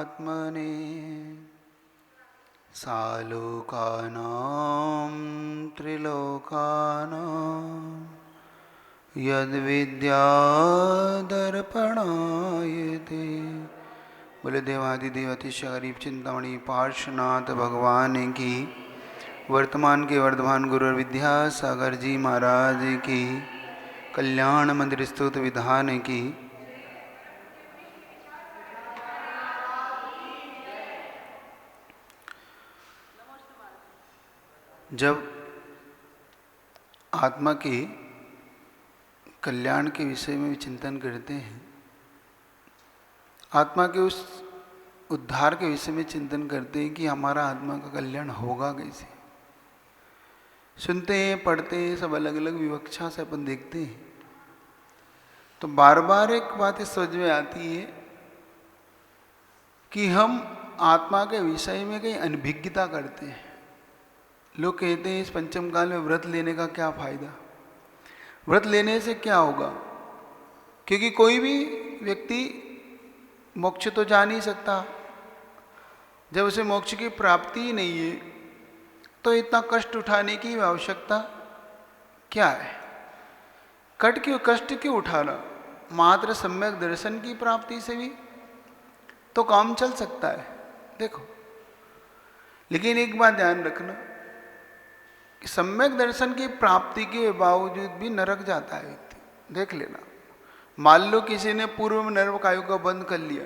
परमात्मने सालोकानां त्रिलोकानां यद्विद्यादर्पणायते। बोले देवादिदेव अतिशय गरीब चिंतामणि पार्श्वनाथ भगवान की, वर्तमान के वर्धमान गुरु विद्यासागर जी महाराज की, कल्याण मंदिर स्तुत विधान की। जब आत्मा के कल्याण के विषय में चिंतन करते हैं, आत्मा के उस उद्धार के विषय में चिंतन करते हैं कि हमारा आत्मा का कल्याण होगा कैसे। सुनते हैं, पढ़ते हैं, सब अलग अलग विवक्षा से अपन देखते हैं, तो बार बार एक बात इस समझ में आती है कि हम आत्मा के विषय में कहीं अनभिज्ञता करते हैं। लोग कहते हैं इस पंचम काल में व्रत लेने का क्या फायदा, व्रत लेने से क्या होगा, क्योंकि कोई भी व्यक्ति मोक्ष तो जा नहीं सकता। जब उसे मोक्ष की प्राप्ति ही नहीं है तो इतना कष्ट उठाने की आवश्यकता क्या है। कष्ट क्यों उठाना, मात्र सम्यक दर्शन की प्राप्ति से भी तो काम चल सकता है। देखो, लेकिन एक बात ध्यान रखना कि सम्यक दर्शन की प्राप्ति के बावजूद भी नरक जाता है व्यक्ति। देख लेना, मान लो किसी ने पूर्व में नरक आयु का बंद कर लिया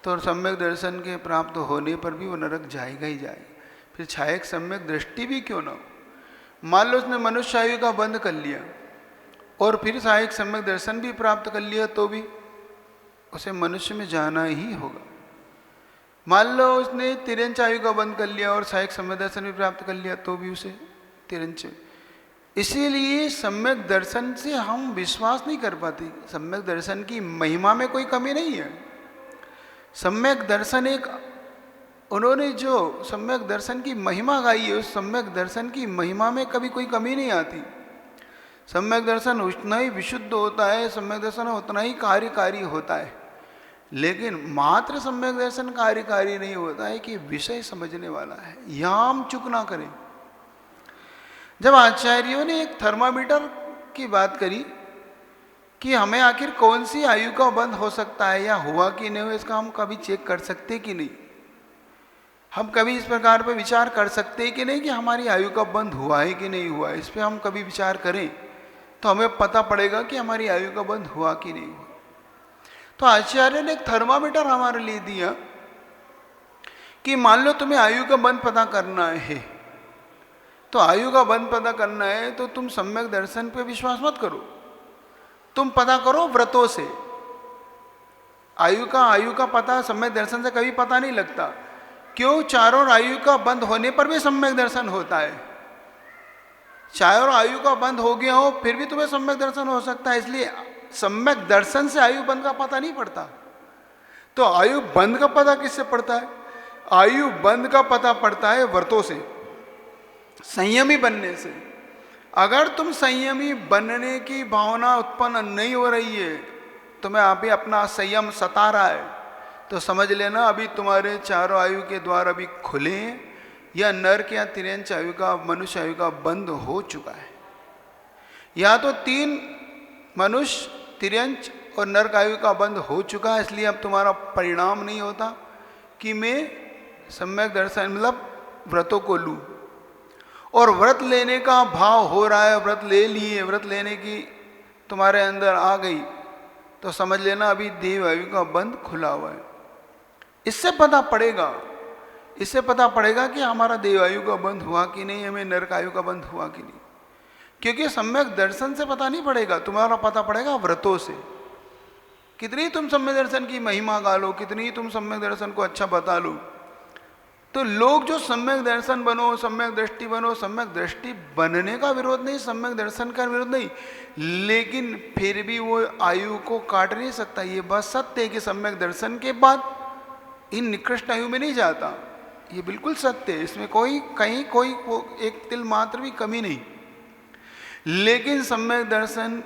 तो सम्यक दर्शन के प्राप्त होने पर भी वो नरक जाएगा ही जाएगा। फिर चाहे एक सम्यक दृष्टि भी क्यों ना हो, मान लो उसने मनुष्य आयु का बंद कर लिया और फिर सहायक सम्यक दर्शन भी प्राप्त कर लिया तो भी उसे मनुष्य में जाना ही होगा। मान लो उसने तिरंच आयु का बंद कर लिया और सहायक सम्यक दर्शन भी प्राप्त कर लिया तो भी उसे तिरंच। इसीलिए सम्यक दर्शन से हम विश्वास नहीं कर पाते। सम्यक दर्शन की महिमा में कोई कमी नहीं है। सम्यक दर्शन एक, उन्होंने जो सम्यक दर्शन की महिमा गाई है, उस सम्यक दर्शन की महिमा में कभी कोई कमी नहीं आती। सम्यक दर्शन उतना ही विशुद्ध होता है, सम्यक दर्शन उतना ही कार्यकारी होता है, लेकिन मात्र सम्यक दर्शन कार्यकारी नहीं होता है कि विषय समझने वाला है। यहाँ हम चूक ना करें। जब आचार्यों ने एक थर्मामीटर की बात करी कि हमें आखिर कौन सी आयु का बंध हो सकता है या हुआ कि नहीं हुआ, इसका हम कभी चेक कर सकते कि नहीं, हम कभी इस प्रकार पर विचार कर सकते हैं कि नहीं कि हमारी आयु का बंध हुआ है कि नहीं हुआ। इस पर हम कभी विचार करें तो हमें पता पड़ेगा कि हमारी आयु का बंध हुआ कि नहीं हुआ। तो आचार्य ने एक थर्मामीटर हमारे लिए दिया कि मान लो तुम्हें आयु का बंध पता करना है, तो आयु का बंध पता करना है तो तुम सम्यक दर्शन पे विश्वास मत करो, तुम पता करो व्रतों से। आयु का पता सम्यक दर्शन से कभी पता नहीं लगता। क्यों? चारों आयु का बंद होने पर भी सम्यक दर्शन होता है। चारों आयु का बंद हो गया हो फिर भी तुम्हें सम्यक दर्शन हो सकता है। इसलिए सम्यक दर्शन से आयु बंद का पता नहीं पड़ता। तो आयु बंद का पता किससे पड़ता है? आयु बंद का पता पड़ता है व्रतों से, संयमी बनने से। अगर तुम संयमी बनने की भावना उत्पन्न नहीं हो रही है, तुम्हें अभी अपना संयम सता रहा है, तो समझ लेना अभी तुम्हारे चारों आयु के द्वार अभी खुले हैं, या नर्क या तिरंच आयु का, मनुष्य आयु का बंद हो चुका है। या तो 3 मनुष्य, तिरंच और नर्क आयु का बंद हो चुका है, इसलिए अब तुम्हारा परिणाम नहीं होता कि मैं सम्यक दर्शन मतलब व्रतों को लूँ। और व्रत लेने का भाव हो रहा है, व्रत ले लिए, व्रत लेने की तुम्हारे अंदर आ गई, तो समझ लेना अभी देव आयु का बंद खुला हुआ है। इससे पता पड़ेगा कि हमारा देव आयु का बंद हुआ कि नहीं, हमें नरक आयु का बंद हुआ कि नहीं। क्योंकि सम्यक दर्शन से पता नहीं पड़ेगा, तुम्हारा पता पड़ेगा व्रतों से। कितनी तुम सम्यक दर्शन की महिमा गा लो, कितनी तुम सम्यक दर्शन को अच्छा बता लो, तो लोग जो सम्यक दर्शन बनो, सम्यक दृष्टि बनो, सम्यक दृष्टि बनने का विरोध नहीं, सम्यक दर्शन का विरोध नहीं, लेकिन फिर भी वो आयु को काट नहीं सकता। ये बात सत्य है कि सम्यक दर्शन के बाद इन निकृष्ट आयु में नहीं जाता, ये बिल्कुल सत्य है, इसमें कोई एक तिल मात्र भी कमी नहीं। लेकिन सम्यक दर्शन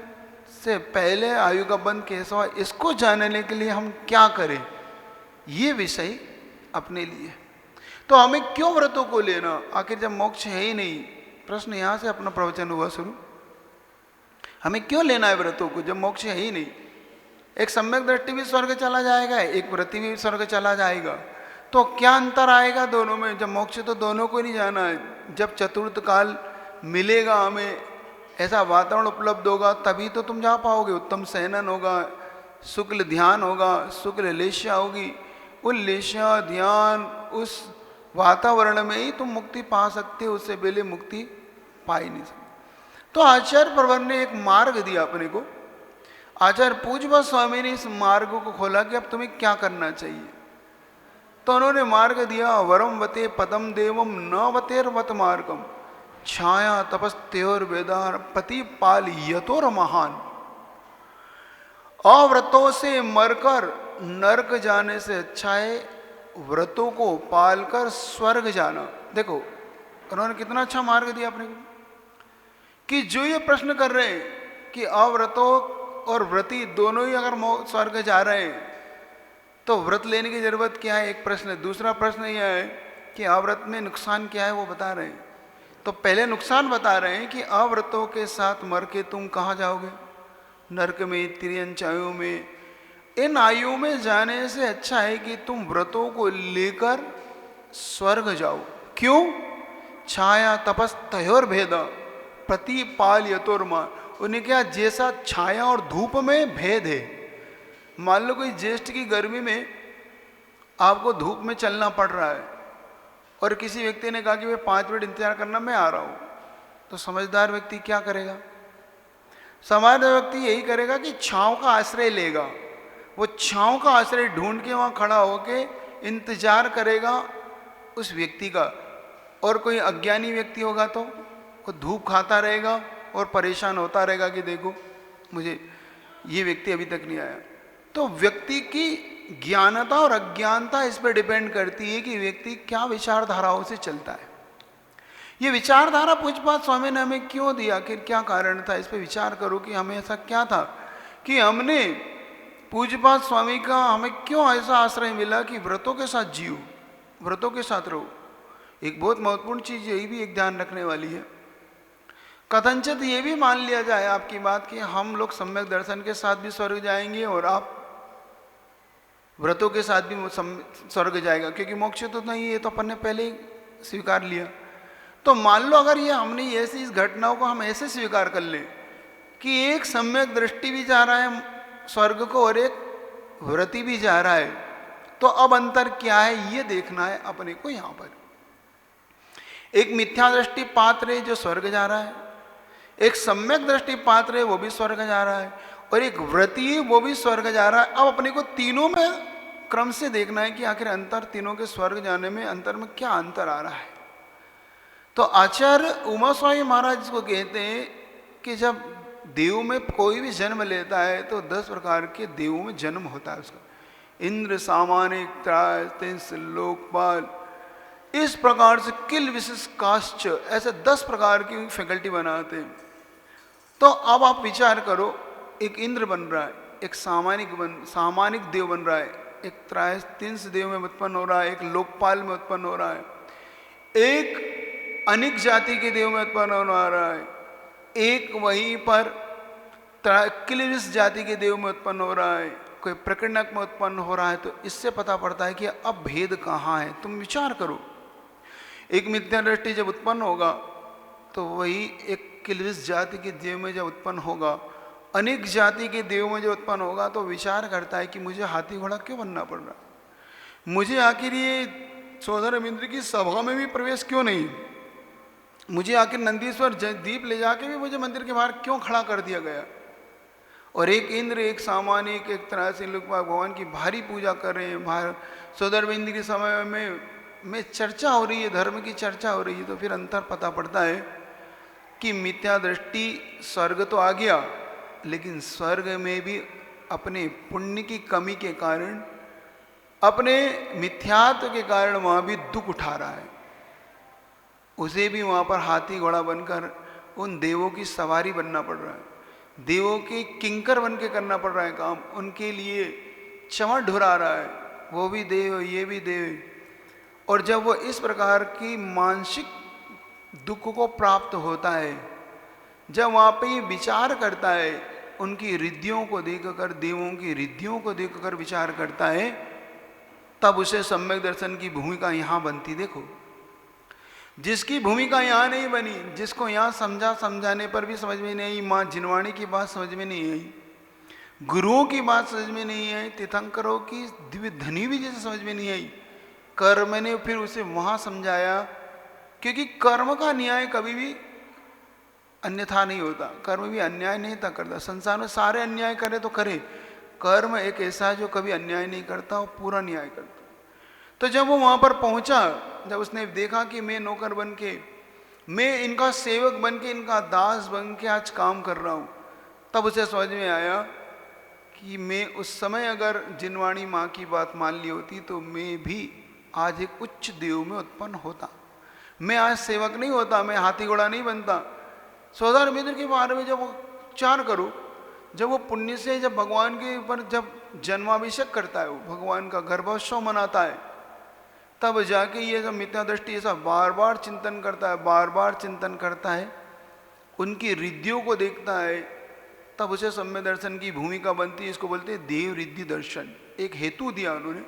से पहले आयु का बंध कैसा हुआ, इसको जानने के लिए हम क्या करें? ये विषय अपने लिए। तो हमें क्यों व्रतों को लेना, आखिर जब मोक्ष है ही नहीं। प्रश्न यहां से अपना प्रवचन हुआ शुरू, हमें क्यों लेना है व्रतों को जब मोक्ष है ही नहीं। एक सम्यक दृष्टि भी स्वर्ग चला जाएगा, एक व्रति भी स्वर्ग चला जाएगा, तो क्या अंतर आएगा दोनों में। जब मोक्ष तो दोनों को नहीं जाना है। जब चतुर्थ काल मिलेगा, हमें ऐसा वातावरण उपलब्ध होगा, तभी तो तुम जा पाओगे। उत्तम शयनन होगा, शुक्ल ध्यान होगा, शुक्ल लेश्या होगी, उन लेश्या ध्यान उस वातावरण में ही तुम मुक्ति पा सकते हो, उससे पहले मुक्ति पा ही नहीं सकते। तो आचार्य प्रवर ने एक मार्ग दिया अपने को। आचार्य पूज्यपाद स्वामी ने इस मार्ग को खोला कि अब तुम्हें क्या करना चाहिए। तो उन्होंने मार्ग दिया, वरम वते पदम देवम न वतेर वत मार्गम छाया तपस्त्योर वेदार पति पाल यतोर महान। अव्रतों से मरकर नरक जाने से अच्छा है व्रतों को पालकर स्वर्ग जाना। देखो उन्होंने कितना अच्छा मार्ग दिया अपने को, कि जो ये प्रश्न कर रहे हैं कि अव्रतों और व्रती दोनों ही अगर स्वर्ग जा रहे हैं तो व्रत लेने की जरूरत क्या है, एक प्रश्न है। दूसरा प्रश्न यह है कि अव्रत में नुकसान क्या है, वो बता रहे हैं। तो पहले नुकसान बता रहे हैं कि अव्रतों के साथ मर के तुम कहाँ जाओगे, नरक में, तिर्यंच आयु में। इन आयु में जाने से अच्छा है कि तुम व्रतों को लेकर स्वर्ग जाओ। क्यों? छाया तपस तयोर भेद प्रति पाल यतोरमा। उन्हें क्या, जैसा छाया और धूप में भेद है। मान लो कोई ज्येष्ठ की गर्मी में आपको धूप में चलना पड़ रहा है और किसी व्यक्ति ने कहा कि मैं 5 मिनट इंतजार करना, मैं आ रहा हूं, तो समझदार व्यक्ति क्या करेगा? समझदार व्यक्ति यही करेगा कि छांव का आश्रय लेगा। वो छांव का आश्रय ढूंढ के वहां खड़ा होके इंतजार करेगा उस व्यक्ति का। और कोई अज्ञानी व्यक्ति होगा तो वो धूप खाता रहेगा और परेशान होता रहेगा कि देखो मुझे ये व्यक्ति अभी तक नहीं आया। तो व्यक्ति की ज्ञानता और अज्ञानता इस पर डिपेंड करती है कि व्यक्ति क्या विचारधाराओं से चलता है। ये विचारधारा पूज्यपाद स्वामी ने हमें क्यों दिया, आखिर क्या कारण था, इस पर विचार करो कि हमें ऐसा क्या था कि हमने पूज्यपाद स्वामी का हमें क्यों ऐसा आश्रय मिला कि व्रतों के साथ जियो, व्रतों के साथ रहो। एक बहुत महत्वपूर्ण चीज यही भी एक ध्यान रखने वाली है। कथनचित ये भी मान लिया जाए आपकी बात कि हम लोग सम्यक दर्शन के साथ भी स्वर्ग जाएंगे और आप व्रतों के साथ भी स्वर्ग जाएगा, क्योंकि मोक्ष तो नहीं है, तो अपन ने पहले ही स्वीकार लिया। तो मान लो अगर ये हमने ऐसी इस घटनाओं को हम ऐसे स्वीकार कर लें कि एक सम्यक दृष्टि भी जा रहा है स्वर्ग को और एक व्रति भी जा रहा है, तो अब अंतर क्या है ये देखना है अपने को। यहां पर एक मिथ्या दृष्टि पात्र है जो स्वर्ग जा रहा है, एक सम्यक दृष्टि पात्र है वो भी स्वर्ग जा रहा है, और एक व्रती है वो भी स्वर्ग जा रहा है। अब अपने को तीनों में क्रम से देखना है कि आखिर अंतर, तीनों के स्वर्ग जाने में अंतर में क्या अंतर आ रहा है। तो आचार्य उमा स्वामी महाराज को कहते हैं कि जब देव में कोई भी जन्म लेता है तो 10 प्रकार के देवों में जन्म होता है उसका। इंद्र, सामानिक, त्रास, लोकपाल, इस प्रकार से किल, विशिष्ट, काश्च, ऐसे 10 प्रकार की फैकल्टी बनाते हैं। तो अब आप विचार करो, एक इंद्र बन रहा है, एक सामानिक देव बन रहा है, एक त्रायस 3 देव में उत्पन्न हो रहा है, एक लोकपाल में उत्पन्न हो रहा है, एक अनेक जाति के देव में उत्पन्न हो रहा है, एक वहीं पर किलविश जाति के देव में उत्पन्न हो रहा है, कोई प्रकरणक में उत्पन्न हो रहा है। तो इससे पता पड़ता है कि अब भेद कहाँ है। तुम विचार करो, एक मिथ्या दृष्टि जब उत्पन्न होगा तो वही एक किलविश जाति के देव में जब उत्पन्न होगा, अनेक जाति के देव में जब उत्पन्न होगा, तो विचार करता है कि मुझे हाथी घोड़ा क्यों बनना पड़ रहा, मुझे आखिर ये सौधर्म इंद्र की सभा में भी प्रवेश क्यों नहीं, मुझे आखिर नंदीश्वर दीप ले जाके भी मुझे मंदिर के बाहर क्यों खड़ा कर दिया गया। और एक इंद्र, एक सामानिक, एक त्रासी लोग भगवान की भारी पूजा कर रहे हैं, बाहर सौधर्म इंद्र के समय में चर्चा हो रही है, धर्म की चर्चा हो रही है। तो फिर अंतर पता पड़ता है कि मिथ्या दृष्टि स्वर्ग तो आ गया, लेकिन स्वर्ग में भी अपने पुण्य की कमी के कारण, अपने मिथ्यात्व के कारण वहां भी दुख उठा रहा है। उसे भी वहां पर हाथी घोड़ा बनकर उन देवों की सवारी बनना पड़ रहा है, देवों के किंकर बन के करना पड़ रहा है काम, उनके लिए चमड़ ढुरा रहा है, वो भी देव, ये भी देव। और जब वो इस प्रकार की मानसिक दुख को प्राप्त होता है, जब वहाँ पे ये विचार करता है, उनकी रिद्धियों को देखकर, देवों की रिद्धियों को देखकर विचार करता है, तब उसे सम्यक दर्शन की भूमिका यहाँ बनती। देखो, जिसकी भूमिका यहाँ नहीं बनी, जिसको यहाँ समझाने पर भी समझ में नहीं आई, माँ जिनवाणी की बात समझ में नहीं आई, गुरुओं की बात समझ में नहीं आई, तीर्थंकरों की दिव्य ध्वनि भी जैसे समझ में नहीं आई, कर्म ने फिर उसे वहाँ समझाया। क्योंकि कर्म का न्याय कभी भी अन्यथा नहीं होता, कर्म भी अन्याय नहीं था करता। संसार में सारे अन्याय करे तो करे, कर्म एक ऐसा है जो कभी अन्याय नहीं करता और पूरा न्याय करता। तो जब वो वहाँ पर पहुँचा, जब उसने देखा कि मैं नौकर बन के, मैं इनका सेवक बन के, इनका दास बन के आज काम कर रहा हूँ, तब उसे समझ में आया कि मैं उस समय अगर जिनवाणी माँ की बात मान ली होती तो मैं भी आज एक उच्च देव में उत्पन्न होता। मैं आज सेवक नहीं होता, मैं हाथी घोड़ा नहीं बनता। सौदार मित्र के बारे में जब वो विचार करो, जब वो पुण्य से जब भगवान के ऊपर जब जन्माभिषेक करता है, वो भगवान का गर्भोत्सव मनाता है, तब जाके ये सब मिथ्या दृष्टि ऐसा बार बार चिंतन करता है, बार बार चिंतन करता है, उनकी रिद्धियों को देखता है, तब उसे सम्यक दर्शन की भूमिका बनती है। इसको बोलते हैं देव रिद्धि दर्शन। एक हेतु दिया उन्होंने,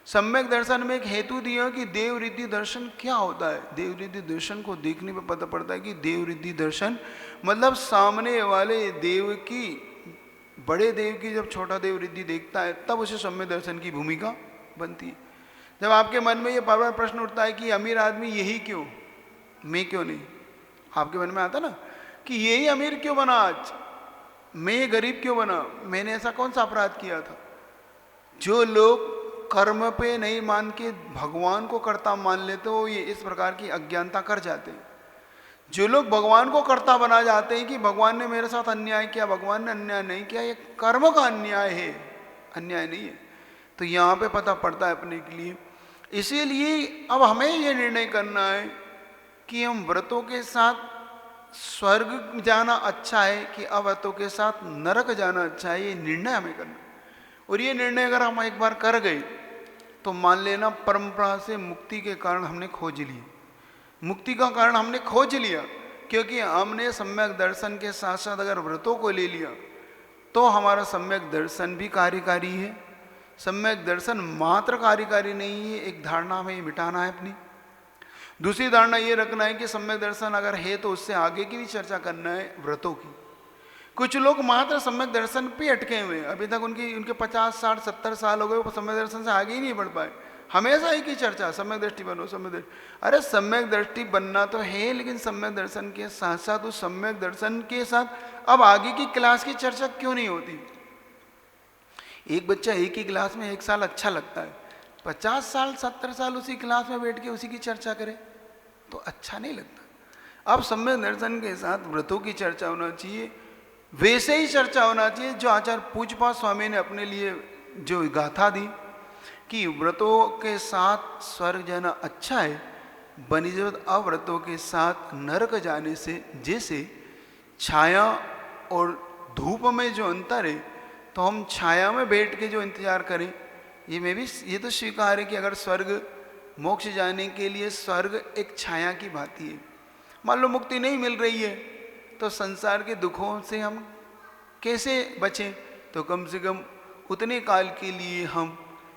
सम्यक दर्शन में एक हेतु दिया कि देव रिद्धि दर्शन क्या होता है। देव रिद्धि दर्शन को देखने पर पता पड़ता है कि देव रिद्धि दर्शन मतलब सामने वाले देव की, बड़े देव की जब छोटा देव रिद्धि देखता है, तब उसे सम्यक दर्शन की भूमिका बनती है। जब आपके मन में ये बार बार प्रश्न उठता है कि अमीर आदमी यही क्यों, मैं क्यों नहीं, आपके मन में आता ना कि यही अमीर क्यों बना आज, मैं गरीब क्यों बना, मैंने ऐसा कौन सा अपराध किया था। जो लोग कर्म पे नहीं मान के भगवान को कर्ता मान लेते हो, ये इस प्रकार की अज्ञानता कर जाते हैं। जो लोग भगवान को कर्ता बना जाते हैं कि भगवान ने मेरे साथ अन्याय किया, भगवान ने अन्याय नहीं किया, ये कर्म का अन्याय है, अन्याय नहीं है। तो यहाँ पे पता पड़ता है अपने के लिए। इसीलिए अब हमें ये निर्णय करना है कि हम व्रतों के साथ स्वर्ग जाना अच्छा है कि अव्रतों के साथ नरक जाना अच्छा है, ये निर्णय हमें करना। और ये निर्णय अगर हम एक बार कर गए तो मान लेना परंपरा से मुक्ति के कारण हमने खोज लिए, मुक्ति का कारण हमने खोज लिया। क्योंकि हमने सम्यक दर्शन के साथ साथ अगर व्रतों को ले लिया तो हमारा सम्यक दर्शन भी कार्यकारी है। सम्यक दर्शन मात्र कार्यकारी नहीं है, एक धारणा हमें मिटाना है अपनी। दूसरी धारणा ये रखना है कि सम्यक दर्शन अगर है तो उससे आगे की भी चर्चा करना है, व्रतों की। कुछ लोग मात्र सम्यक दर्शन पे अटके हुए हैं, अभी तक उनके 50, 60, 70 साल हो गए, वो सम्यक दर्शन से आगे ही नहीं बढ़ पाए। हमेशा एक ही चर्चा, सम्यक दृष्टि बनो, सम्यक दृष्टि। अरे सम्यक दृष्टि बनना तो है, लेकिन सम्यक दर्शन के साथ साथ उस सम्यक दर्शन के साथ अब आगे की क्लास की चर्चा क्यों नहीं होती। एक बच्चा एक ही क्लास में 1 साल अच्छा लगता है, 50 साल 70 साल उसी क्लास में बैठ के उसी की चर्चा करे तो अच्छा नहीं लगता। अब सम्यक दर्शन के साथ व्रतों की चर्चा होना चाहिए, वैसे ही चर्चा होना चाहिए जो आचार्य पूज्यपाद स्वामी ने अपने लिए जो गाथा दी कि व्रतों के साथ स्वर्ग जाना अच्छा है, बनिस्बत अव्रतों के साथ नरक जाने से। जैसे छाया और धूप में जो अंतर है, तो हम छाया में बैठ के जो इंतजार करें, ये तो स्वीकार है कि अगर स्वर्ग मोक्ष जाने के लिए स्वर्ग एक छाया की भांति है। मान लो मुक्ति नहीं मिल रही है तो संसार के दुखों से हम कैसे बचें, तो कम से कम उतने काल के लिए हम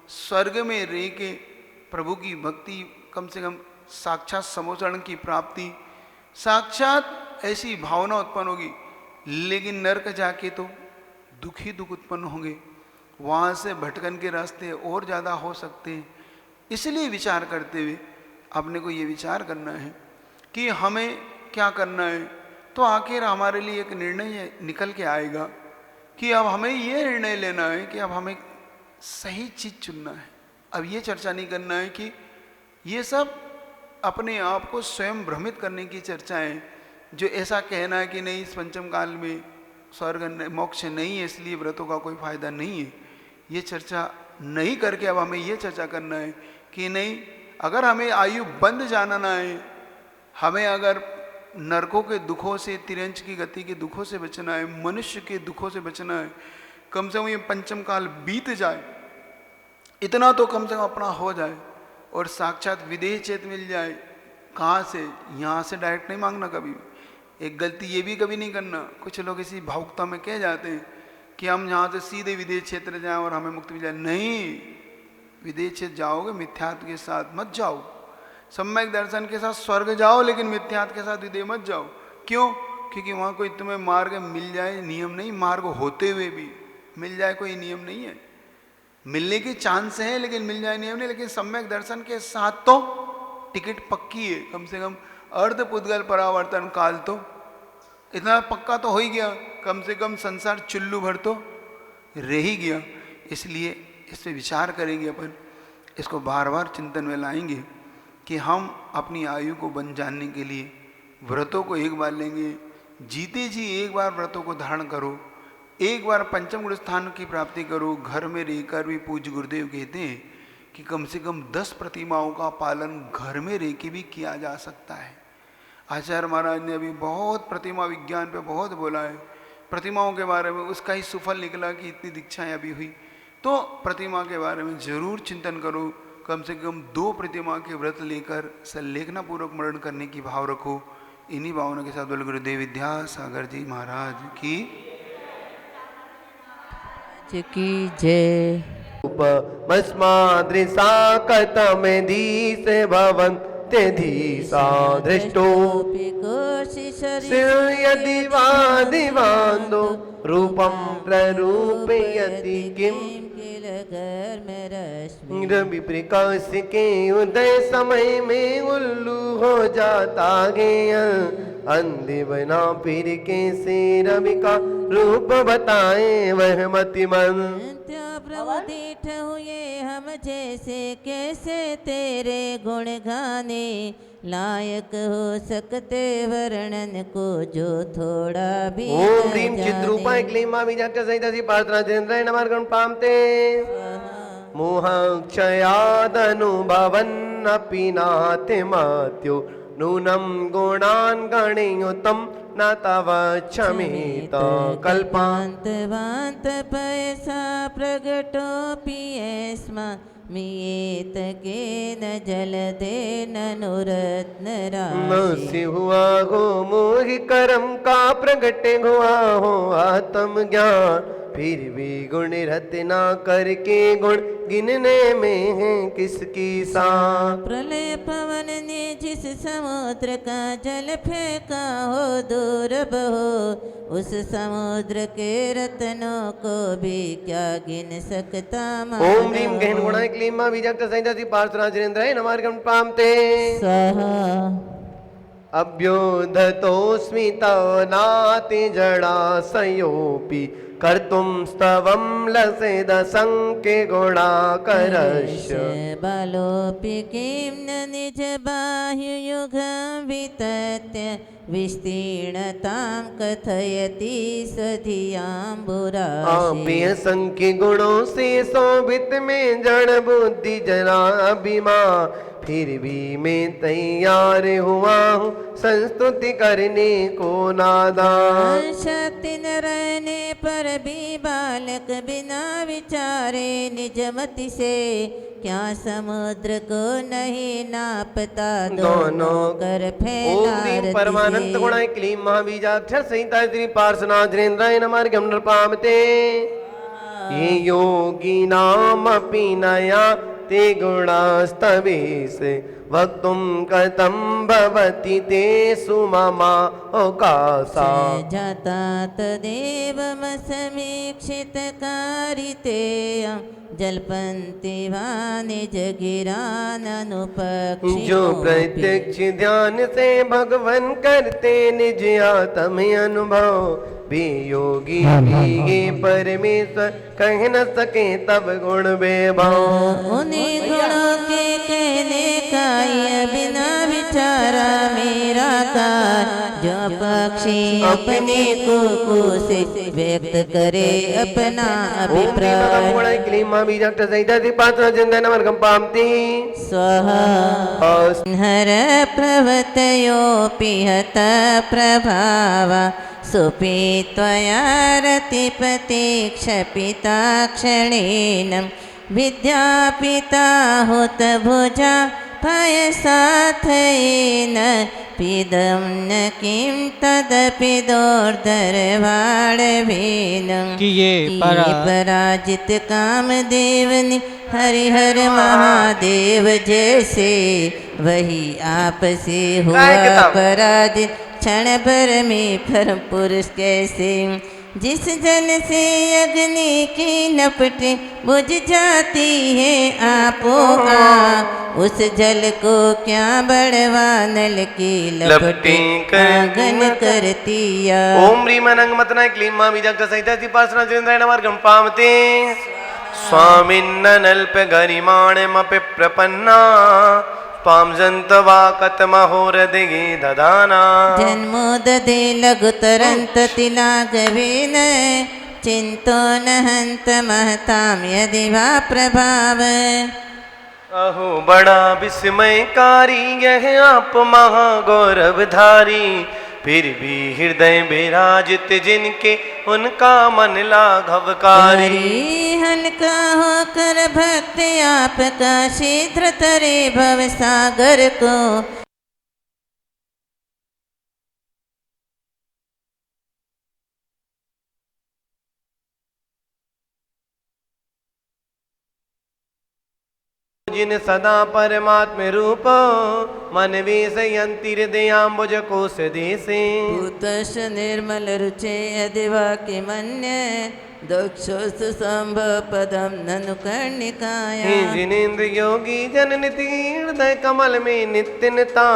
स्वर्ग में रह के प्रभु की भक्ति, कम से कम साक्षात समोचरण की प्राप्ति, साक्षात ऐसी भावना उत्पन्न होगी। लेकिन नरक जाके तो दुख ही दुख उत्पन्न होंगे, वहाँ से भटकन के रास्ते और ज़्यादा हो सकते हैं। इसलिए विचार करते हुए अपने को ये विचार करना है कि हमें क्या करना है। तो आखिर हमारे लिए एक निर्णय निकल के आएगा कि अब हमें ये निर्णय लेना है कि अब हमें सही चीज़ चुनना है। अब ये चर्चा नहीं करना है कि ये सब अपने आप को स्वयं भ्रमित करने की चर्चाएं, जो ऐसा कहना है कि नहीं इस पंचम काल में स्वर्ग मोक्ष नहीं है इसलिए व्रतों का कोई फायदा नहीं है, ये चर्चा नहीं करके अब हमें ये चर्चा करना है कि नहीं, अगर हमें आयु बंद जानना है, हमें अगर नरकों के दुखों से, तिरंज की गति के दुखों से बचना है, मनुष्य के दुखों से बचना है, कम से कम ये पंचम काल बीत जाए इतना तो कम से कम अपना हो जाए और साक्षात विदेह चेत मिल जाए। कहाँ से? यहाँ से डायरेक्ट नहीं मांगना कभी भी। एक गलती ये भी कभी नहीं करना, कुछ लोग इसी भावुकता में कह जाते हैं कि हम यहाँ से सीधे विदेह क्षेत्र जाएं और हमें मुक्ति मिल जाए। नहीं, विदेह क्षेत्र जाओगे मिथ्यात्व के साथ मत जाओ, सम्यक दर्शन के साथ स्वर्ग जाओ, लेकिन मिथ्यात्व के साथ विदेह मत जाओ। क्यों? क्योंकि वहाँ कोई तुम्हें मार्ग मिल जाए नियम नहीं, मार्ग होते हुए भी मिल जाए कोई नियम नहीं है। मिलने की चांस है लेकिन मिल जाए नियम नहीं। लेकिन सम्यक दर्शन के साथ तो टिकट पक्की है, कम से कम अर्ध पुद्गल परावर्तन काल तो इतना पक्का तो हो ही गया, कम से कम संसार चुल्लू भर तो रह ही गया। इसलिए इस पर विचार करेंगे अपन, इसको बार बार चिंतन में लाएंगे कि हम अपनी आयु को बन जानने के लिए व्रतों को एक बार लेंगे। जीते जी एक बार व्रतों को धारण करो, एक बार पंचम गुण स्थान की प्राप्ति करो। घर में रहकर भी पूज्य गुरुदेव कहते हैं कि कम से कम 10 प्रतिमाओं का पालन घर में रह के भी किया जा सकता है। आचार्य महाराज ने अभी बहुत प्रतिमा विज्ञान पे बहुत बोला है, प्रतिमाओं के बारे में। उसका ही सुफल निकला कि इतनी दीक्षाएं अभी हुई। तो प्रतिमा के बारे में जरूर चिंतन करो, कम से कम 2 प्रतिमा के व्रत लेकर संलेखना पूर्वक मरण करने की भाव रखो। इन्हीं भावना के साथ बोले गुरुदेव विद्यासागर जी महाराज की जय। उपमस्मादृशा कथमेधीश भवन्ते धीशा दृष्टोऽपि यदि वादिवान्दो रूपं प्ररूपयति किं रवि प्रकाश के उदय समय में उल्लू हो जाता गया। अंधे बना फिर कैसे रवि का रूप बताए वह मतिमंद। प्रभु दीठ हुए हम जैसे, कैसे तेरे गुण गाने लायक हो सकते वर्णन को जो थोड़ा भी। ओम ह्रीं चिद्रूपाय क्लीमा बीजाक्ष सहित प्रार्थना चंद्राय नमः पामते मोहक्षयादनुभवन्नपि नाति मत्यो नूनं गुणान् गणयुतं न तव क्षमित कल्पान्तवान्त पैसा प्रगटोऽपि यस्मात् केन जलदेन नुरत्नराशि। हुआ हो मोहि करम का प्रगट हुआ हो आत्म ज्ञान, फिर भी गुण रत्ना करके गुण गिनने में है किसकी सान। प्रलय पवन ने जिस समुद्र का जल फेंका हो दूर बहो, उस समुद्र के रत्नों को भी क्या गिन सकता मानव। ओम ह्रीं गहन गुणाय क्लीमा बीजाक्ष सहित पार्थना चंद्राय नमः पामते स्वाहा। अभ्योधतोऽस्मि तव नाति जडाशयोऽपि कर्तुं स्तवं लसेद संके गुणाकरस्य। बालोऽपि किं न निज बाह्युयुगं वितत्य विस्तीर्णतां कथयति स्वधियाम्बुराशि। अप्रिय संख्य गुणों से शोभित में जड़ बुद्धि जना अभिमान, फिर भी मैं तैयार हुआ हूँ संस्तुति करने को नादान। शक्ति न रहने पर भी बालक बिना विचारे निजमति से, क्या समुद्र को नहीं नापता दोनों कर फैला। परमानंद गुणाय क्लीं महाबीजाक्षर संहिता श्री पार्श्वनाथ जनेन्द्राय नमः पामते ये योगी नाम अपि नया ते गुणास्तवेश वक्तुं कथं भवति ते सुममा ओकासा। जाता तदेवमसमीक्षित कारितेयं जल्पन्ति वा निज गिराननुपक्षिणोऽपि। जो प्रत्यक्ष ध्यान से भगवन करते निज आत्म अनुभव, भी योगी भी ये परमेश्वर कह न सके तब गुण वैभव। उन्हीं गुणों के कहने का ये बिना विचारा मेरा कार, जो पक्षी अपने कुकू से व्यक्त करे अपना अभिप्राय। क्लीमा बीजाक्ष सहित पात्र चंदन वर्गम पामती स्वाहा। हर प्रवतयोऽपि हत प्रभावा, सुपी त्वया रतिपति क्षपिता क्षणेन विद्यापिता होत भुजा भय साथ न पिदम न किम तदपि दौर्दरवाड़ भीन किए पराजित कामदेवनि हरिहर महादेव जैसे वही आपसे हुआ पराजित क्षण भर में परम पुरुष कैसे जिस जल से अग्नि की नपटे बुझ जाती है आपो उस जल को क्या बड़वा नल की लपटे आंगन करती या ओम ह्रीं अनंग मतनाय क्लीं मां बीजक सहिता पार्श्वना चंद्रायण मार्गं पामते स्वामिन्नल्प गरिमाणमपि प्रपन्ना त्वां जन्तवा कतमहोरदिगे ददाना जन्मो ददे लघुतरन्त तिलागवेन चिन्तो न हन्त महतां यदि वा प्रभाव अहो बड़ा विस्मयकारी यह आप महागौरवधारी फिर भी हृदय विराजित जिनके उनका मन लाघवकारी हल्का होकर भक्त आपका शीघ्र तरे भव सागर को जिन सदा परमात्म रूप मन वेशयन्ति हृदयाम्बुज कोश देशे भूतश निर्मल रुचे यदिवा किमन्य दक्षोस्त संभव पदम ननु कर्णिकाया जिनेन्द्र योगी जन निति हृदय कमल में नित्यनता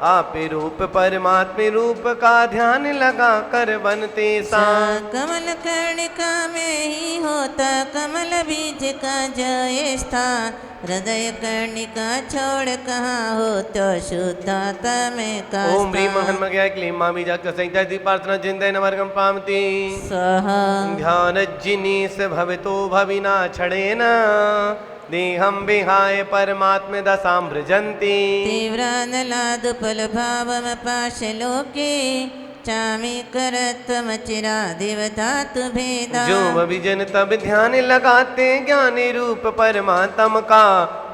आप रूप परमात्म रूप का ध्यान लगा कर बनते सा कमल कर्णिका में ही होता कमल बीज का जय स्थान हृदय कर्णिका छोड़ कहाँ हो तो शुद्धाता में का ओम ह्रीं महन्मज्ञाय क्लीं मां बीजक संहिता प्रार्थना चिंतन वर्गम पामति स्वाहा ध्यान जिनीस भवितो भविना छड़ेन देहम विहाय परमात्म दशामृजन्ति तीव्रानलादुपल भावम पाशलोके चामी करत्वमचिरादिव धातु भेदा जो विजन तब ध्यान लगाते ज्ञानी रूप परमात्म का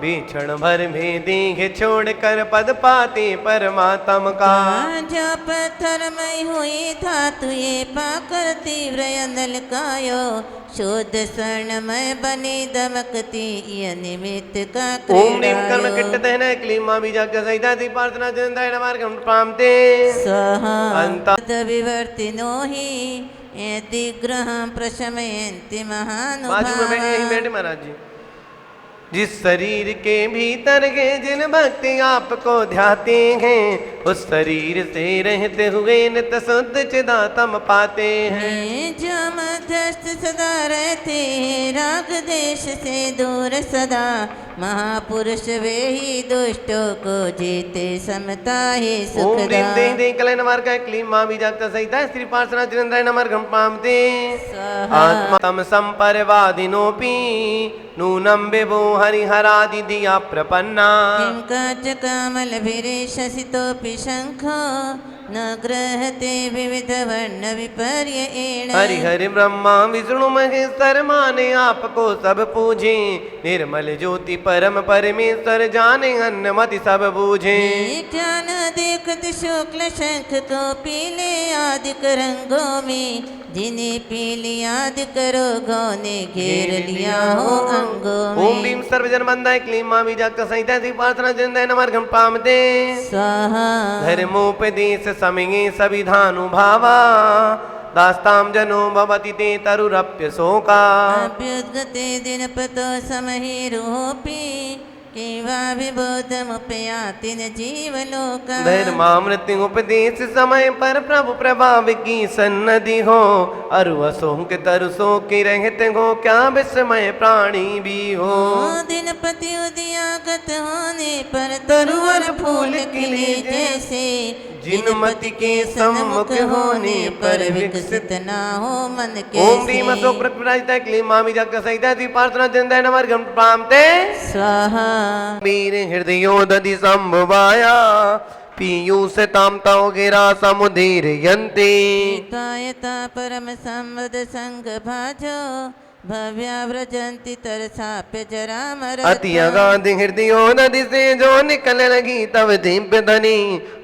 भी क्षण भर में देह छोड़ कर पद पाते परमात्म का जो पत्थर मई हुई धातु ये पाकर तीव्र अंदल कायो शोध स्वर्णमय बनी दमकती यह निमित्त का ओम ह्रीं कर्म किट्ट दहन क्लीं मां बीजक सहिता प्रार्थना चिंतन मार्गं पामते स्वाहा अंत विवर्तिनो हि एतिग्रहं प्रशमयन्ति बाजू में महानुभावाः बैठे महाराज जी जिस शरीर के भीतर के जिन भक्ति आपको ध्याते हैं उस शरीर से रहते हुए नित्य शुद्ध चिदात्म पाते हैं जो मध्यस्थ सदा रहते हैं राग देश से दूर सदा महापुरुष वे ही दुष्टों को जीते समता ही ओम सुखदा ह्रीं देहि कलयन मार्ग क्लीं मां बीजक सहिता श्री पार्श्वना चिरंद्रायण मार्गं पामते स्वाहा आत्मा तम संपरवादिनोपि नूनं विभो हरिहरादि दिया प्रपन्ना किं काच कामलभिरेशसितोऽपि शङ्खो न ग्रहते विविध वर्ण विपर्य एण हरिहरि ब्रह्मा विष्णु महेश्वर माने आपको सब पूजे निर्मल ज्योति परम परमेश्वर जाने अन्नमति सब बूझे क्या न देखत शुक्ल शंख को पीले आदि रंगों में जिन्हें पीली आदि करोगों ने घेर लिया हो अंगों ओम में ह्रीं सर्वजन बंदाय क्लीं मां बीजक सहिता प्रार्थना चिंतन मार्गं पामते स्वाहा धर्मोपदेश समये सविधानुभावा दास्तां जनो भवति ते तरुरप्य शोका अभ्युद्गते दिनपतो समहिरोऽपि केवा विबोधमुपयाति न जीवलोका धर्मामृत्यु उपदेश समय पर प्रभु प्रभाव की सन्नति हो अरुवसों के तरसों की रहते हो क्या विस्मय प्राणी भी हो दिनपति उदयागत होने पर तरुवर फूल खिले जैसे जिनमति के सम्मुख होने पर विकसित ना हो मन के ओम ह्रीं अशोक प्रकृताय क्लीं मां बीजक सहिता प्रार्थना चिंतन मार्गं पामते स्वाहा वीर हृदयो दधि संभवाया पीयूष ताम तौ गिरा समुदीर यन्ते तायता परम संवद संग भाजो भव्या व्रजंती तरसाप्य जरामर अति अगाध हृदयों नदी से जो निकल लगी तब दिव्य धनी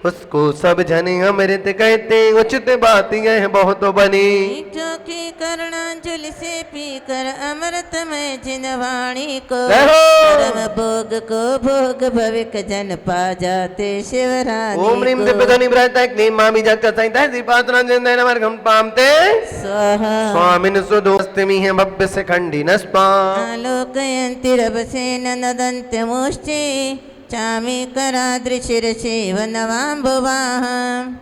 उसको सब जने अमृत कहते उचित बात यह बहुत बनी। जो की करुणांजलि से पीकर अमृतमय जिन वाणी को जय हो। परम भोग को भोग भविक जन पा जाते शिवरानी ओम ह्रीं दिव्य ध्वनि बृहत क्लीं मामि जगत संहिता श्रीपाद रंजन नमर्घम पामते स्वाहा स्वामिन सुदोस्तमी है भव्य से खंडी नस्पा आलोकयन्ति रभसेन नदन्त्यमुष्टि चामी करादृशिरशिव नवाम्बुवाहम्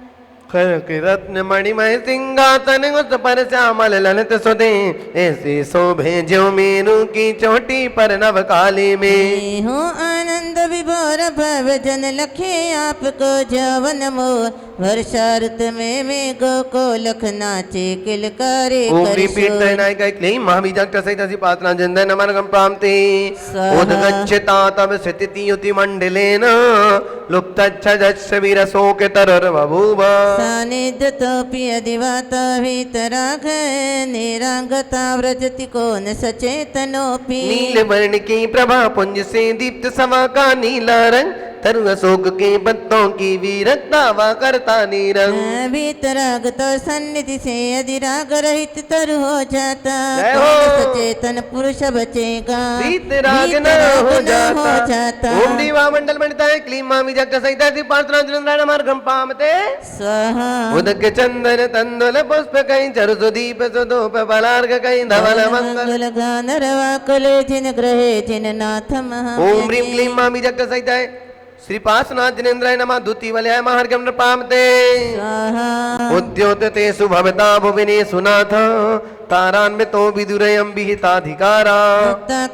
खर के रत्न मणिमय सिंहासन उस पर श्यामल ललित सुधे ऐसे शोभे ज्यो मेरू की चोटी पर नव काली में। हूँ आनंद विभोर भव जन लखे आपको जवन मोह वर्षा ऋतु में गो लख नाचे किलकारे ओमरी पीठ नाय काय क्लीं महाबी जगत सहित सि पात्रा जंदन नमर्घम पामते स्वाहा। उद्गच्छता तब स्थिति युति मंडलेन लुप्तच्छदस्य विरसोके तरर बभूव सानिध्यतोऽपि अधिवाता वीतराग निरांगता व्रजति को न सचेतनोऽपि नील वर्ण की प्रभा पुंज से दीप्त सवा का नीला रंग तरु अशोक के पत्तों की वीरता वा करता नीरंग। वीतराग तो सन्निधि से अधिराग रहित तरु हो जाता जय हो। सचेतन पुरुष बचेगा वीतराग न हो जाता। ओम दीवा मंडल बनता है क्लीं मामि जगत सहित सि पात्रा जंदन नमर्घम पामते स्वाहा उदक चंदन तंदुल पुष्प कई चरु सुदीप सुधूप बलार्घ कई धवल मंगल। गान रवा कुले जिन ग्रहे जिन नाथ महा ओम ह्रीं क्लीं मामि जगत सहित श्रीपासनाथ जिनेन्द्राय नमः द्वितीय वलय महार्घम पामते उद्योतते सुभवता भुविने सुनाथ तारान्वितो विदुरयं विहिताधिकारा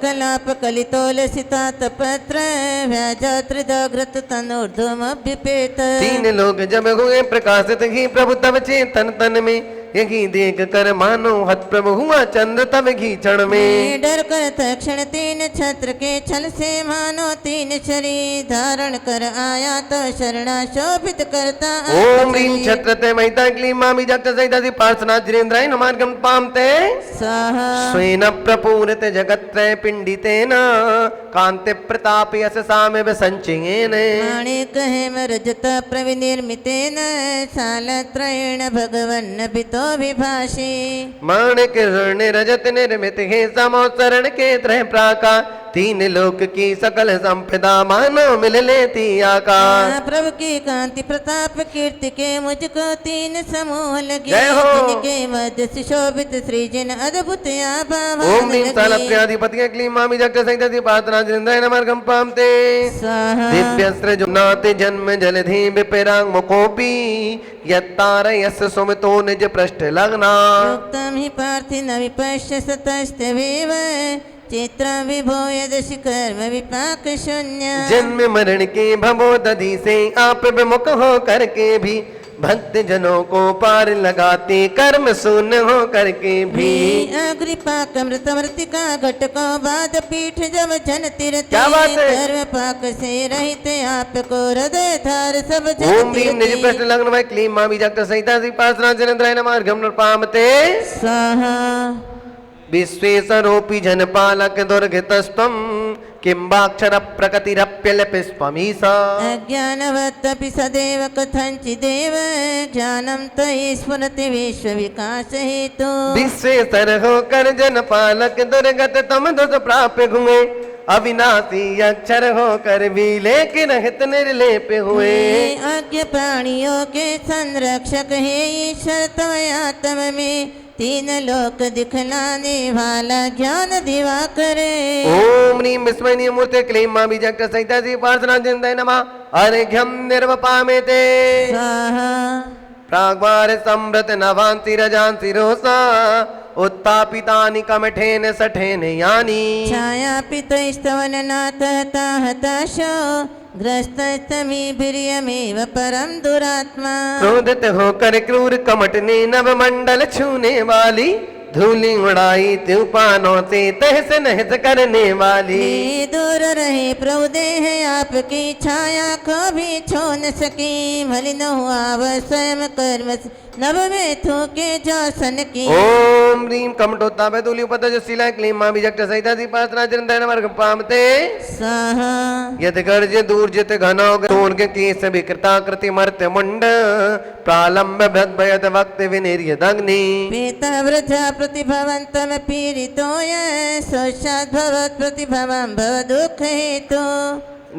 कलाप कलितोल सितात पत्र व्याजात्रिदाग्रत तनोर्ध्वमभ्युपेत। तीन लोग जब हुए प्रकाशित ही प्रभु तब चेतन तन में यही देख कर मानो हत प्रभु हुआ चंद्र तब घी क्षण में। डर कर तक्षण तीन छत्र के छल से मानो तीन शरीर धारण कर आया तो शरणा शोभित करता। ओम ह्रीं छत्र ते महिता क्लीं मामि जगत सहित सि पार्श्वनाथ जिनेन्द्राय नमर्घम पामते स्वाहा स्वेन प्रपूरित जगत्त्रय पिंडितेन कांति प्रताप यश सामेव संचयेन। माणिक हेम रजत प्रविनिर्मितेन शालत्रयेण भगवन् पितो विभाषे। माणिक स्वर्ण रजत निर्मित है समोसरण के त्रय प्राकार तीन लोक की सकल संपदा मानो मिल लेती आकार। प्रभु की कांति प्रताप कीर्ति के मुझको तीन समूह लगे जय हो। जिनके मध्य से शोभित सृजन अद्भुत आभा ओम ह्रीं सालप्रियाधिपति क्लीं मामि जगत सहित सि पात्रा जंदन नमर्घम पामते स्वाहा दिव्यस्त्र जुम्नाते जन्म जलधि विपिरांग मुखोपी यत्तार यस सुमितो निज पृष्ठ लग्ना। युक्तम ही पार्थिन विपश्य सतस्तवेव चित्र विभो यदि कर्म विपाक शून्य। जन्म मरण के भवोदधि से आप विमुख हो करके भी भक्त जनों को पार लगाते कर्म शून्य हो करके भी। अग्रिपाक मृत मृतिका घटको बाद पीठ जब जन तीरते क्या बात है? कर्म पाक से रहित आपको हृदय धार सब जन ओम ह्रीं निज प्रश्न लग्न में क्लीं मामि जगत सहित सि पार्श्वनाथ जिनेन्द्राय नमर्घम पामते स्वाहा विश्वेशरोपि जनपालक दुर्गतस्त्वं किंबाक्षर प्रकृतिरप्यलपिस्पमीसा। अज्ञानवत्तपि सदैव कथञ्चिदेव ज्ञानं तयि स्फुरति विश्व विकास हेतु। विश्वेश्वर होकर जनपालक दुर्गत तम दुष प्राप्य हुए अविनाशी अक्षर होकर भी लेकिन हित निर्लेप हुए। अज्ञ प्राणियों के संरक्षक है ईश्वर तमयात्म में तीन लोक दिखलाने वाला ज्ञान दिवा करे। ओम ह्रीं विस्मयनीय मूर्ते क्लीं मामि जगत सहित सि पार्श्वनाथ जिनेन्द्राय नमः अर्घ्यं निर्वपामेते स्वाहा प्राग्वार समृत नवांसि रजांसि रोसा उत्तापितानि कमठेन सठेन यानि। छाया पितस्तवन नाथ हताशो ग्रस्तमी वीर्यमेव परम दुरात्मा। क्रोधित होकर क्रूर कमट ने नव मंडल छूने वाली धूली उड़ाई तूफानों से तहस नहस करने वाली। दूर रहे प्रभु देह आपकी छाया को भी छो न सकी मलिन हुआ वह स्वयं कर्म नभ में थूके जो सन की ओम ह्रीम कमटोत्ता बेतुली उपतज शिला क्लीं मां विजक्त सहिता दीपासना चिरंतन वर्ग पामते स्वाहा यद गर्ज दूर्जित घनो तूर्ग केस विकृता कृति मर्त्य मुंड प्रालंब भयत वक्त विनिर्यदग्नि पीता वृथा प्रतिभवन्तम पीडितोय सोषात् भवत् प्रतिभवं भव दुःख हेतु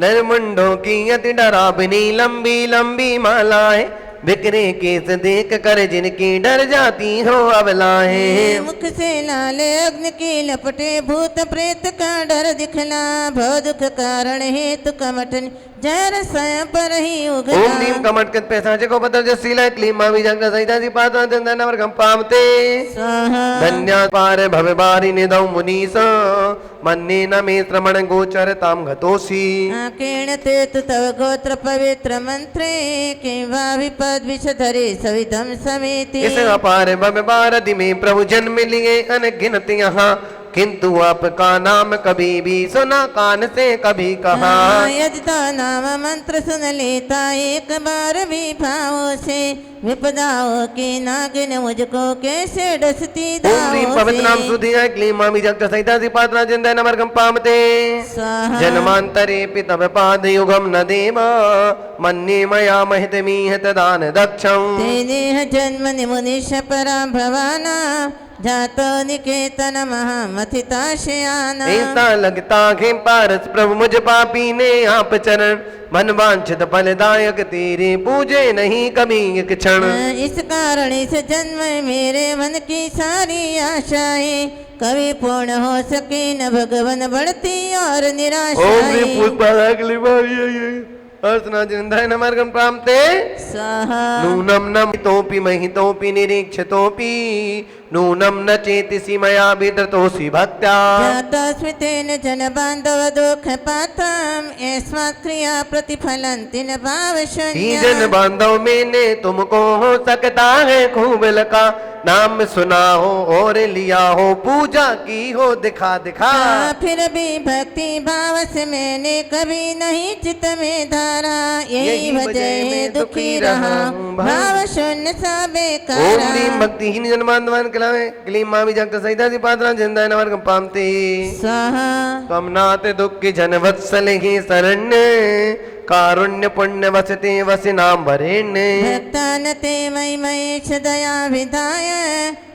नरमुंडों की अति डरावनी लंबी लंबी मालाएं बिखरे केस देख कर जिनकी डर जाती हो अबलाएं मुख से लाल अग्नि की लपटे भूत प्रेत का डर दिखला भव दुख कारण हेतु कमठन जर स्वयं पर ही ओम उगला नीम कमट के पैसा को पतर जसीला क्लीं मां विजक्त सहिता दीपासना चिरंतन वर्ग पामते स्वाहा धन्या पार भव बारी निधौ मुनीस मन्ने न मे श्रमण गोचर ताम गतोषी आकेण ते तु तव गोत्र पवित्र मंत्रे किं वा विपद विषधरे सवितम समेति इस अपार भव भारती में प्रभु जन्म लिए अनगिनत यहाँ किंतु आपका नाम कभी भी सुना कान से कभी कहा यदि तो नाम मंत्र सुन लेता एक बार भी भावों से विपदाओं की नागिन मुझको कैसे डसती ओम ह्रीम पवित्र नाम सुधि क्लीं मां विजक्त सहिता दीपासना चिरंतन वर्गम पामते स्वाहा जन्मांतरे पितव पाद युगम न देवा मन्ये मया महितमीह तदान दक्षं तेनेह जन्म निमुनिश परा भवाना जातो निकेतन महामथिताशयाना ऐसा लगता है पारस प्रभु मुझ पापी ने आप चरण मन वांछित फलदायक तेरे पूजे नहीं कभी एक क्षण इस कारण इस जन्म में मेरे मन की सारी आशाएं कभी पूर्ण हो सके न भगवन बढ़ती और ओम निराशाएं पुष्पागली बारी अर्चना चिरंतन वर्गम प्राप्ते स्वाहा नूनम न तोपि महितोपि निरीक्षितोपि नूनम न चेतसि मया विदतोऽसि भक्त्या जातस्मितेन जन बांधव दुख पात्रम यस्मात् क्रिया प्रतिफलन्ति न भाव ही शून्य जन बांधव मैंने तुमको हो सकता है खूब लका नाम सुना हो और लिया हो पूजा की हो दिखा दिखा फिर भी भक्ति भाव से मैंने कभी नहीं चित में धारा यही वजह है दुखी रहा भाव शून्य सा ओम बेकारा ह्रीम भक्तिहीन जन बांधवान क्लीं मां विजक्त सहिता दीपासना चिरंतन वर्गम पामते स्वाहा त्वमनाथ दुःखि जन वत्सल ही शरण्य कारुण्य पुण्य वसते वसिनाम वरेण्य भक्तान ते मयि महेश दया विधाय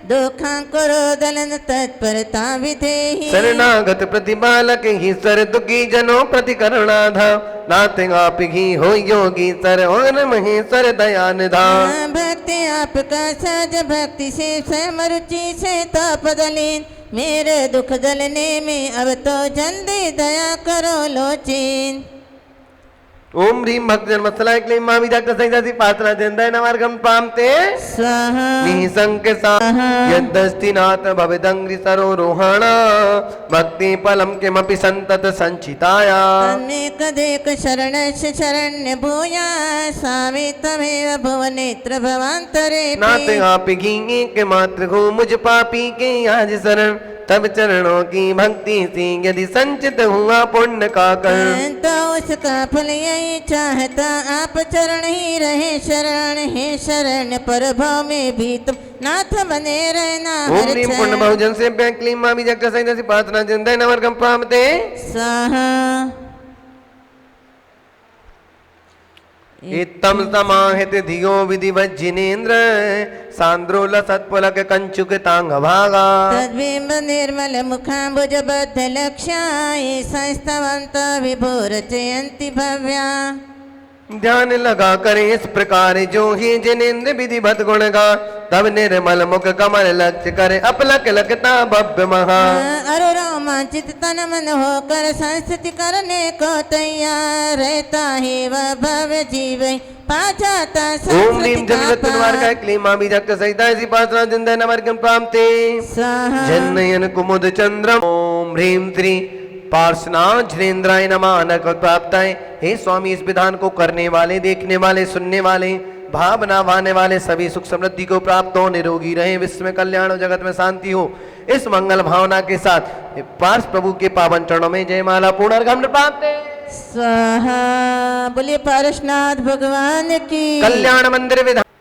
दुखां करो दलन तत्परता विधेहि शरणागत प्रतिपालक ही सर दुखी जनों प्रति करुणाधा नाथ आप ही हो योगी सर और महेश्वर दयानिधा भक्ति आपका सज भक्ति से स्वयं रुचि से तपदलीन मेरे दुख दलने में अब तो जल्दी दया करो लोचीन ओम ह्रीम भक्त जन्मस्थला क्लीं मां विजक्त सहिता दीपासना चिरंतन वर्गम पामते स्वाहा निःशंक सा यद्दस्तिनाथ भविदंग्रि सरोरोहण भक्ति फलम किमपि संतत संचिताया तन्मेक देक शरणस्य शरण्य भूया स्वामी तमेव भुवनेत्र भवान्तरे नाथ आप ही एक मात्र हो मुझ पापी के आज शरण तब चरणों की भक्ति से यदि संचित हुआ पुण्य का कर तो उसका फल यही चाहता आप चरण ही रहे शरण हे शरण पर भाव में भी तुम नाथ बने रहना ओम ह्रीम पुण्य बहुजन से क्लीं मां विजक्त सहिता दीपासना चिरंतन वर्गम पामते स्वाहा इत्तम समाहित धियो विधिवत जिनेन्द्र सांद्रोल सत्पुलक कंचुक तांग भागा तद्बिंब निर्मल मुखाम्बुज बद्ध लक्ष्याय संस्तवंत विभोर जयंती भव्या ध्यान लगा करे इस प्रकार जो ही जिनेन्द्र विधिवत गुण गा तब निर्मल मुख कमल लक्ष्य करे अपलक लगता भव्य महा अरु रोमांचित तन मन होकर संस्थिति करने को तैयार रहता है वह भव्य जीव पा जाता ओम नीम जगत निवार का क्लीं मां विजक्त सहिता दीपासना चिरंतन वर्गम पामते स्वाहा जन्नयन कुमुद चंद्रम ओम ह्रीम श्री पार्श्वनाथ झरेंद्राय नमः अनर्क प्राप्ताय हे स्वामी इस विधान को करने वाले देखने वाले सुनने वाले भावना वाने वाले सभी सुख समृद्धि को प्राप्त हो निरोगी रहे विश्व में कल्याण हो जगत में शांति हो इस मंगल भावना के साथ पार्श प्रभु के पावन चरणों में जयमाला पूर्ण अर्घ्य प्राप्त स्वाहा बोलिए पारसनाथ भगवान की कल्याण मंदिर विधान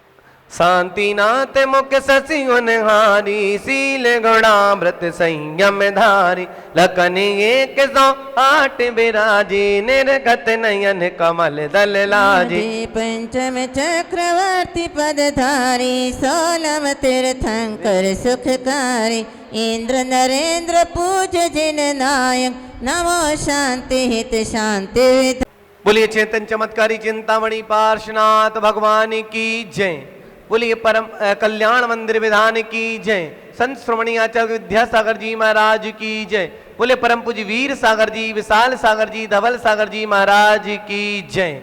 शांति नाथ मुख शशि हारी शील गुणामृत संयम धारी लखन 108 विराजी निर्गत नयन कमल दल लाजी पंचम चक्रवर्ती पदधारी 16 तीर्थंकर सुखकारी इंद्र नरेंद्र पूज जिन नायक नमो शांति हित शांति विधायक। बोलिए चेतन चमत्कारी चिंतामणि पार्श्वनाथ भगवान की जय। बोलिए परम कल्याण मंदिर विधान की जय। संत श्रोमणी आचार्य विद्यासागर जी महाराज की जय। बोले परम पूज्य वीर सागर जी, विशाल सागर जी, धवल सागर जी महाराज की जय।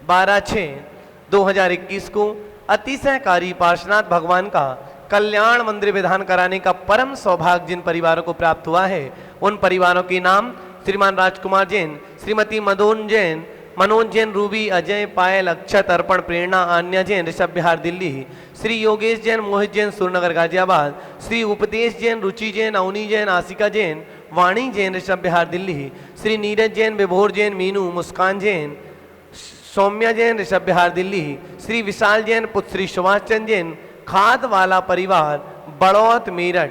12/6/2021 को अतिशयकारी पार्श्वनाथ भगवान का कल्याण मंदिर विधान कराने का परम सौभाग्य जिन परिवारों को प्राप्त हुआ है, उन परिवारों के नाम श्रीमान राजकुमार जैन, श्रीमती मदोन जैन, मनोज जैन, रूबी, अजय, पायल, अक्षत, अर्पण, प्रेरणा, आन्या जैन, ऋषभ बिहार दिल्ली, श्री योगेश जैन, मोहित जैन, सूरनगर गाजियाबाद, श्री उपदेश जैन, रुचि जैन, अवनी जैन, आशिका जैन, वाणी जैन, ऋषभ बिहार दिल्ली, श्री नीरज जैन, विभोर जैन, मीनू, मुस्कान जैन, सौम्या जैन, ऋषभ बिहार दिल्ली, श्री विशाल जैन, पुत्र श्री सुभाष चंद्र जैन, खाद वाला परिवार, बड़ौत, मेरठ,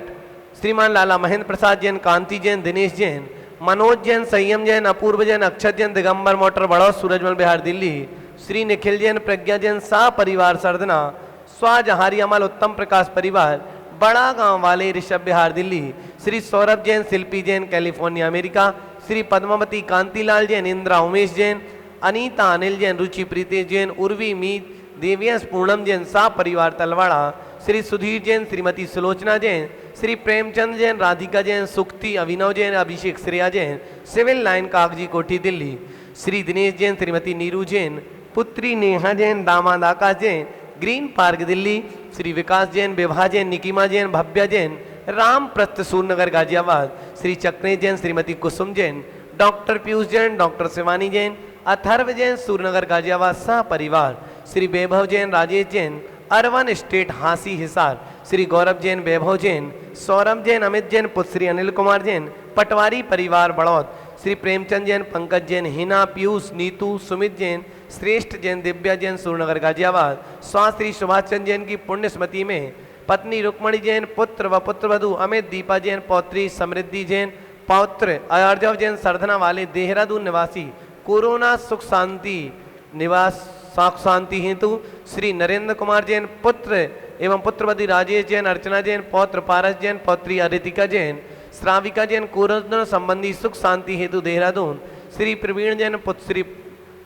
श्रीमान लाला महेंद्र प्रसाद जैन, कांति जैन, दिनेश जैन, मनोज जैन, संयम जैन, अपूर्व जैन, अक्षत जैन, दिगंबर मोटर बड़ौत, सूरजमल बिहार दिल्ली, श्री निखिल जैन, प्रज्ञा जैन, सा परिवार सरदना, स्वाजहारी अमल, उत्तम प्रकाश परिवार, बड़ा गांव वाले, ऋषभ बिहार दिल्ली, श्री सौरभ जैन, शिल्पी जैन, कैलिफोर्निया अमेरिका, श्री पद्मावती कांतिलाल जैन, इंदिरा उमेश जैन, अनीता अनिल जैन, रुचि प्रीतेश जैन, उर्वी मीत, देव्यांश पूर्णम जैन, सा परिवार तलवाड़ा, श्री सुधीर जैन, श्रीमती सुलोचना जैन, श्री प्रेमचंद जैन, राधिका जैन, सुक्ति, अभिनव जैन, अभिषेक श्रेया जैन, सिविल लाइन कागजी कोठी दिल्ली, श्री दिनेश जैन, श्रीमती नीरू जैन, पुत्री नेहा जैन, दामाद आकाश जैन, ग्रीन पार्क दिल्ली, श्री विकास जैन, विभा जैन, निकिमा जैन, भव्या जैन, राम प्रस्थ सूरनगर गाजियाबाद, श्री चक्रे जैन, श्रीमती कुसुम जैन, डॉक्टर पीयूष जैन, डॉक्टर शिवानी जैन, अथर्व जैन, सूरनगर गाजियाबाद, सह परिवार, श्री वैभव जैन, राजेश जैन, अरवन स्टेट हांसी हिसार, श्री गौरव जैन, वैभव जैन, सौरभ जैन, अमित जैन, पुत्र श्री अनिल कुमार जैन, पटवारी परिवार बड़ौत, श्री प्रेमचंद जैन, पंकज जैन, हिना, पीयूष, नीतू, सुमित जैन, श्रेष्ठ जैन, दिव्या जैन, सूरनगर गाजियाबाद, स्वास्थ्य श्री सुभाष चंद्र जैन की पुण्य स्मृति में पत्नी रुक्मणी जैन, पुत्र व पुत्रवधु अमित, दीपा जैन, पौत्री समृद्धि जैन, पौत्र अर्जव जैन, सरधना वाले, देहरादून निवासी, कोरोना सुख शांति निवास साख शांति हेतु श्री नरेंद्र कुमार जैन, पुत्र एवं पुत्रवती राजेश जैन, अर्चना जैन, पौत्र पारस जैन, पौत्री अरितिका जैन, श्राविका जैन, कोरोना संबंधी सुख शांति हेतु देहरादून, श्री प्रवीण जैन,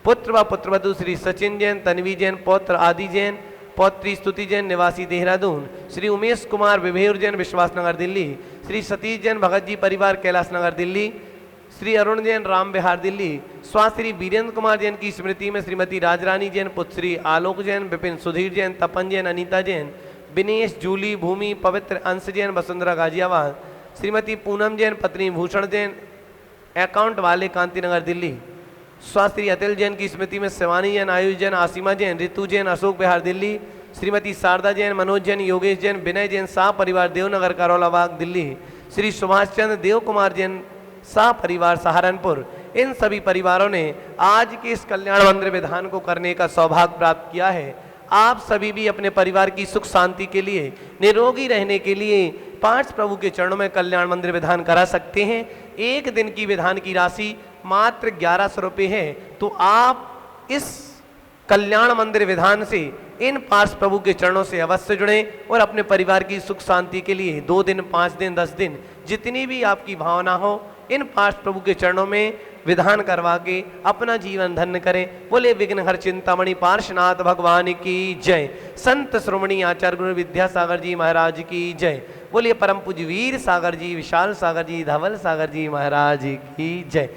पुत्र व पुत्रवधु श्री सचिन जैन, तन्वी जैन, पौत्र आदि जैन, पौत्री स्तुति जैन, निवासी देहरादून, श्री उमेश कुमार, विभेर जैन, विश्वासनगर दिल्ली, श्री सतीश जैन, भगत जी परिवार, कैलाश नगर दिल्ली, श्री अरुण जैन, राम विहार दिल्ली, स्वाश्री वीरेंद्र कुमार जैन की स्मृति में श्रीमती राजरानी जैन, पुत्र श्री आलोक जैन, विपिन, सुधीर जैन, तपन जैन, अनीता जैन, विनेश, जूली, भूमि, पवित्र, अंश जैन, वसुंधरा गाजियाबाद, श्रीमती पूनम जैन, पत्नी भूषण जैन, अकाउंट वाले, कांतिनगर दिल्ली, स्वाश्री अतिल जैन की स्मृति में शिवानी जैन, आयुष जैन, आसिमा जैन, ऋतु जैन, अशोक बिहार दिल्ली, श्रीमती शारदा जैन, मनोज जैन, योगेश जैन, विनय जैन, शाह परिवार, देवनगर करौलाबाग दिल्ली, श्री सुभाष चंद्र, देव कुमार जैन, शाह परिवार, सहारनपुर। इन सभी परिवारों ने आज के इस कल्याण मंदिर विधान को करने का सौभाग्य प्राप्त किया है। आप सभी भी अपने परिवार की सुख शांति के लिए, निरोगी रहने के लिए पांच प्रभु के चरणों में कल्याण मंदिर विधान करा सकते हैं। एक दिन की विधान की राशि मात्र 1100 रुपये है। तो आप इस कल्याण मंदिर विधान से इन पांच प्रभु के चरणों से अवश्य जुड़ें और अपने परिवार की सुख शांति के लिए 2 दिन, 5 दिन, 10 दिन, जितनी भी आपकी भावना हो, इन पांच प्रभु के चरणों में विधान करवा के अपना जीवन धन्य करें। बोले विघ्नहर चिंतामणि पार्श्वनाथ भगवान की जय। संत श्रोमणी आचार्य गुरु विद्यासागर जी महाराज की जय। बोलिए परम पूज्य वीर सागर जी, विशाल सागर जी, धवल सागर जी महाराज की जय।